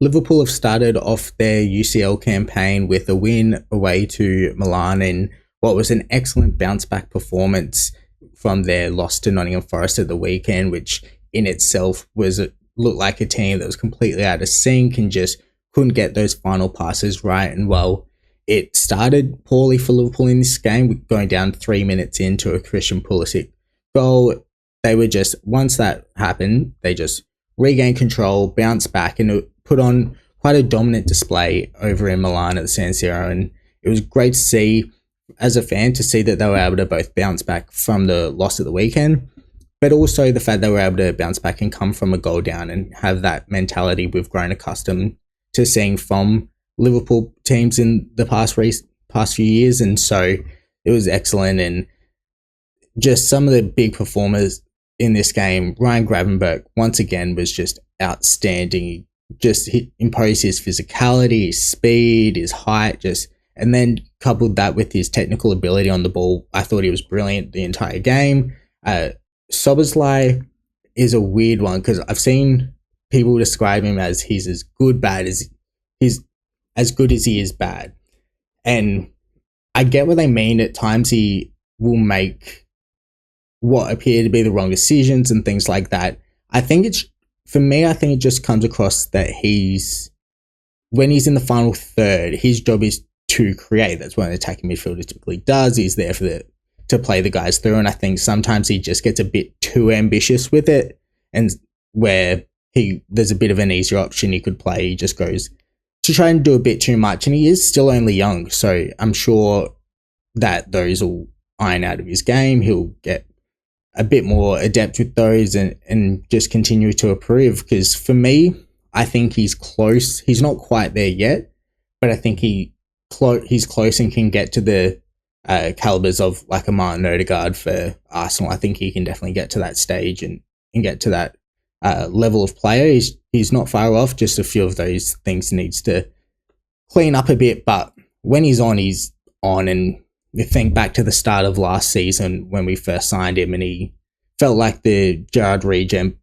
Liverpool have started off their UCL campaign with a win away to Milan in what was an excellent bounce back performance from their loss to Nottingham Forest at the weekend, which in itself looked like a team that was completely out of sync and just couldn't get those final passes right. And well, it started poorly for Liverpool in this game, going down 3 minutes into a Christian Pulisic goal. They were just, once that happened, they just regained control, bounced back, and put on quite a dominant display over in Milan at the San Siro. And it was great to see, as a fan, to see that they were able to both bounce back from the loss at the weekend, but also the fact they were able to bounce back and come from a goal down and have that mentality we've grown accustomed to seeing from Liverpool teams in the past few years. And so it was excellent. And just some of the big performers in this game, Ryan Gravenberch once again was just outstanding. He imposed his physicality, his speed, his height, and then coupled that with his technical ability on the ball. I thought he was brilliant the entire game. Szoboszlai is a weird one because I've seen people describe him as he's as good as he is bad. And I get what they mean. At times he will make what appear to be the wrong decisions and things like that. I think it just comes across that when he's in the final third, his job is to create. That's what an attacking midfielder typically does. He's there to play the guys through. And I think sometimes he just gets a bit too ambitious with it, and where there's a bit of an easier option he could play. He just goes to try and do a bit too much. And he is still only young, so I'm sure that those will iron out of his game. He'll get a bit more adept with those and just continue to improve. Because for me, I think he's close. He's not quite there yet, but I think he's close and can get to the calibers of like a Martin Odegaard for Arsenal. I think he can definitely get to that stage and get to that level of player. He's not far off. Just a few of those things needs to clean up a bit, but when he's on. And you think back to the start of last season when we first signed him, and he felt like the Gerrard regen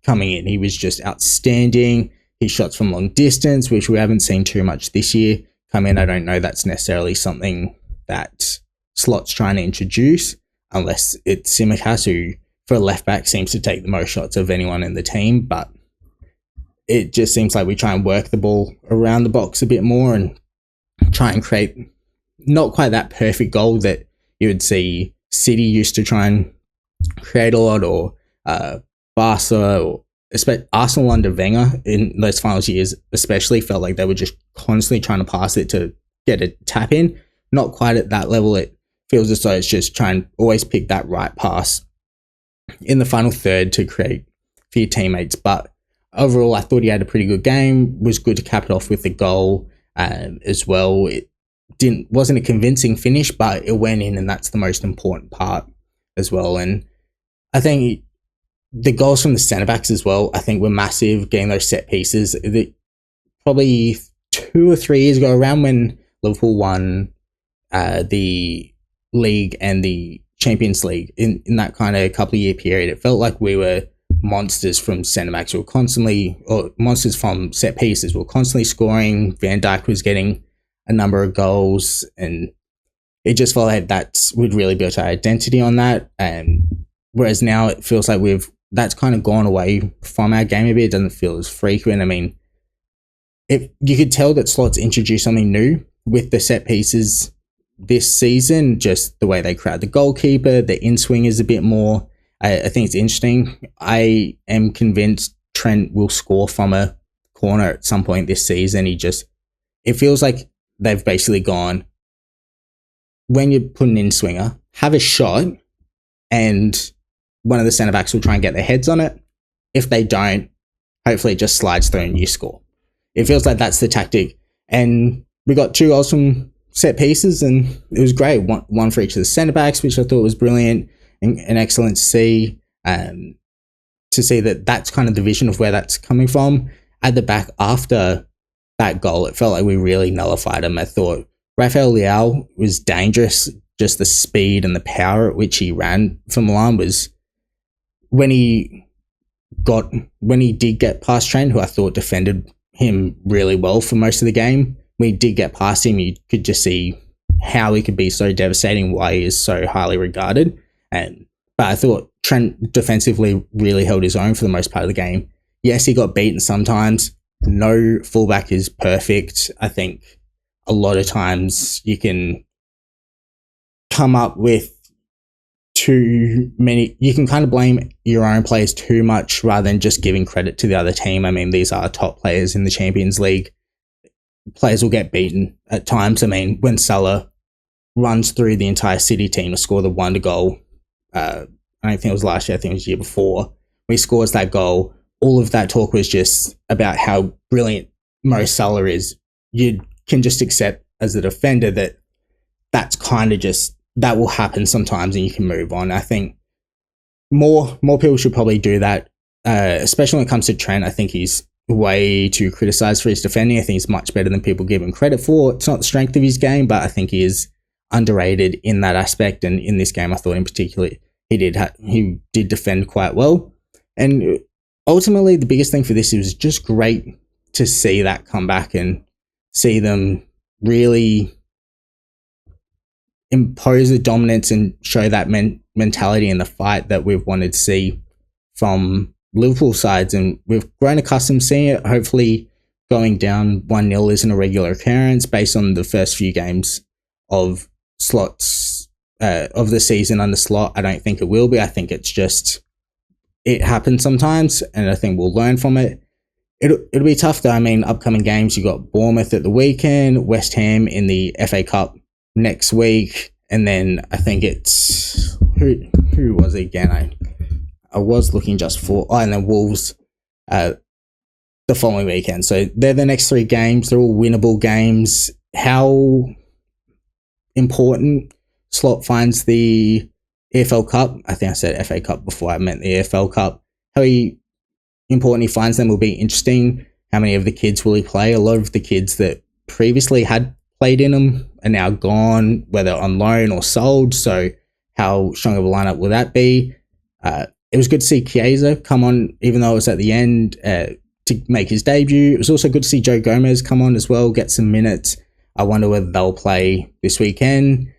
coming in. He was just outstanding. His shots from long distance, which we haven't seen too much this year, come in. I don't know that's necessarily something that Slot's trying to introduce, unless it's Tsimikas, who for a left back seems to take the most shots of anyone in the team. But it just seems like we try and work the ball around the box a bit more and try and create not quite that perfect goal that you would see City used to try and create a lot, or Barca, or Arsenal under Wenger in those final years especially, felt like they were just constantly trying to pass it to get a tap in. Not quite at that level. It feels as though it's just trying to always pick that right pass in the final third to create for your teammates. But overall, I thought he had a pretty good game. Was good to cap it off with the goal as well. It wasn't a convincing finish, but it went in, and that's the most important part as well. And I think the goals from the centre backs as well, I think, were massive. Getting those set pieces, probably 2 or 3 years ago, around when Liverpool won the league and the Champions League, in that kind of couple of year period, it felt like we were monsters from centre backs. We were constantly, or monsters from set pieces. We were constantly scoring. Van Dijk was getting a number of goals, and it just felt like we'd really built our identity on that. And whereas now it feels like that's kind of gone away from our game a bit. It doesn't feel as frequent. I mean, you could tell that Slot's introduced something new with the set pieces this season, just the way they crowd the goalkeeper, the in-swing is a bit more. I think it's interesting. I am convinced Trent will score from a corner at some point this season. It feels like they've basically gone, when you put an in-swinger, have a shot, and one of the centre-backs will try and get their heads on it. If they don't, hopefully it just slides through and you score. It feels like that's the tactic. And we got 2 goals from set pieces, and it was great. One for each of the centre-backs, which I thought was brilliant and excellent to see. To see that that's kind of the vision of where that's coming from. At the back, after that goal, it felt like we really nullified him. I thought Rafael Leao was dangerous. Just the speed and the power at which he ran for Milan was, when he did get past Trent, who I thought defended him really well for most of the game. We did get past him, you could just see how he could be so devastating, why he is so highly regarded. But I thought Trent defensively really held his own for the most part of the game. Yes, he got beaten sometimes. No fullback is perfect. I think a lot of times you can come up with too many. You can kind of blame your own players too much rather than just giving credit to the other team. I mean, these are top players in the Champions League. Players will get beaten at times. I mean, when Salah runs through the entire City team to score the wonder goal, I don't think it was last year, I think it was the year before, when he scores that goal, all of that talk was just about how brilliant Mo Salah is. You can just accept as a defender that that's kind of just, that will happen sometimes and you can move on. I think more people should probably do that, especially when it comes to Trent. I think he's way too criticised for his defending. I think he's much better than people give him credit for. It's not the strength of his game, but I think he is underrated in that aspect. And in this game, I thought in particular, he did defend quite well. And ultimately, the biggest thing for this, it was just great to see that come back and see them really impose the dominance and show that mentality in the fight that we've wanted to see from Liverpool sides. And we've grown accustomed to seeing it. Hopefully going down 1-0 isn't a regular occurrence based on the first few games of slots of the season under Slot. I don't think it will be. I think it's just, it happens sometimes, and I think we'll learn from it. It'll be tough though. I mean, upcoming games, you got Bournemouth at the weekend, West Ham in the FA Cup next week, and then I think it's who was it again? I was looking just for and then Wolves the following weekend. So they're the next 3 games. They're all winnable games. How important Slot finds the EFL Cup, I think I said FA Cup before, I meant the EFL Cup, how important he finds them will be interesting. How many of the kids will he play? A lot of the kids that previously had played in them are now gone, whether on loan or sold. So how strong of a lineup will that be? It was good to see Chiesa come on, even though it was at the end, to make his debut. It was also good to see Joe Gomez come on as well, get some minutes. I wonder whether they'll play this weekend.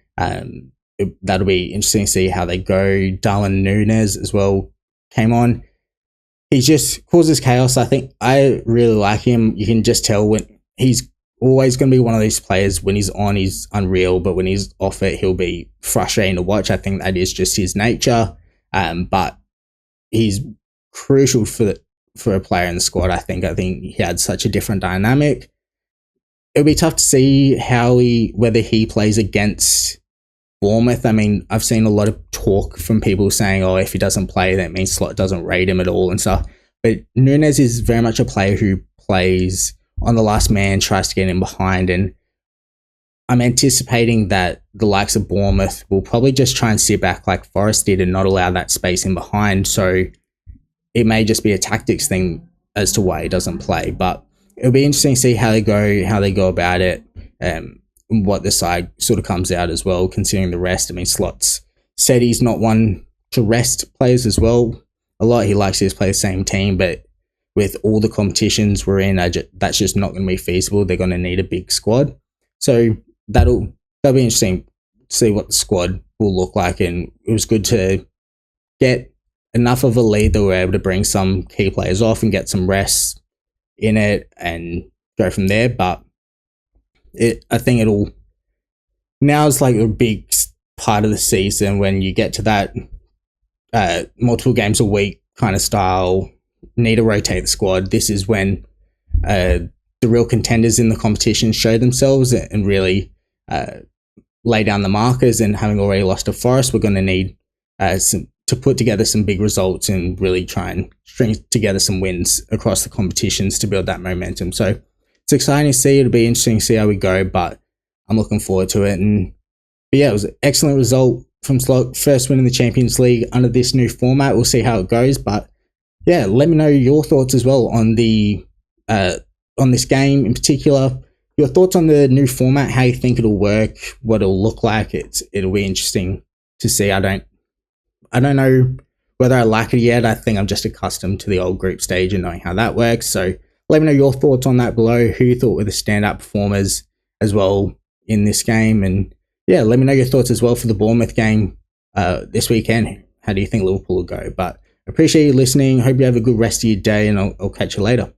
That'll be interesting to see how they go. Darwin Núñez as well came on. He just causes chaos. I think I really like him. You can just tell when he's always going to be one of these players. When he's on, he's unreal, but when he's off it, he'll be frustrating to watch. I think that is just his nature. But he's crucial for a player in the squad. I think he had such a different dynamic. It'll be tough to see whether he plays against Bournemouth. I mean, I've seen a lot of talk from people saying, oh, if he doesn't play, that means Slot doesn't rate him at all and stuff. But Núñez is very much a player who plays on the last man, tries to get in behind. And I'm anticipating that the likes of Bournemouth will probably just try and sit back like Forest did and not allow that space in behind. So it may just be a tactics thing as to why he doesn't play. But it'll be interesting to see how they go about it. What the side sort of comes out as well, considering the rest. I mean, Slot's said he's not one to rest players as well. A lot he likes to just play the same team, but with all the competitions we're in, that's just not going to be feasible. They're going to need a big squad. So that'll be interesting to see what the squad will look like. And it was good to get enough of a lead that we're able to bring some key players off and get some rest in it and go from there. But I think now is like a big part of the season when you get to that multiple games a week kind of style, need to rotate the squad. This is when the real contenders in the competition show themselves and really lay down the markers. And having already lost to Forest, we're going to need to put together some big results and really try and string together some wins across the competitions to build that momentum. So it's exciting to see. It'll be interesting to see how we go, but I'm looking forward to it. But yeah, it was an excellent result from Slot. First win in the Champions League under this new format. We'll see how it goes. But yeah, let me know your thoughts as well on on this game in particular. Your thoughts on the new format, how you think it'll work, what it'll look like. It'll be interesting to see. I don't know whether I like it yet. I think I'm just accustomed to the old group stage and knowing how that works. So Let me know your thoughts on that below, who you thought were the standout performers as well in this game. And yeah, let me know your thoughts as well for the Bournemouth game this weekend. How do you think Liverpool will go? But appreciate you listening. Hope you have a good rest of your day, and I'll catch you later.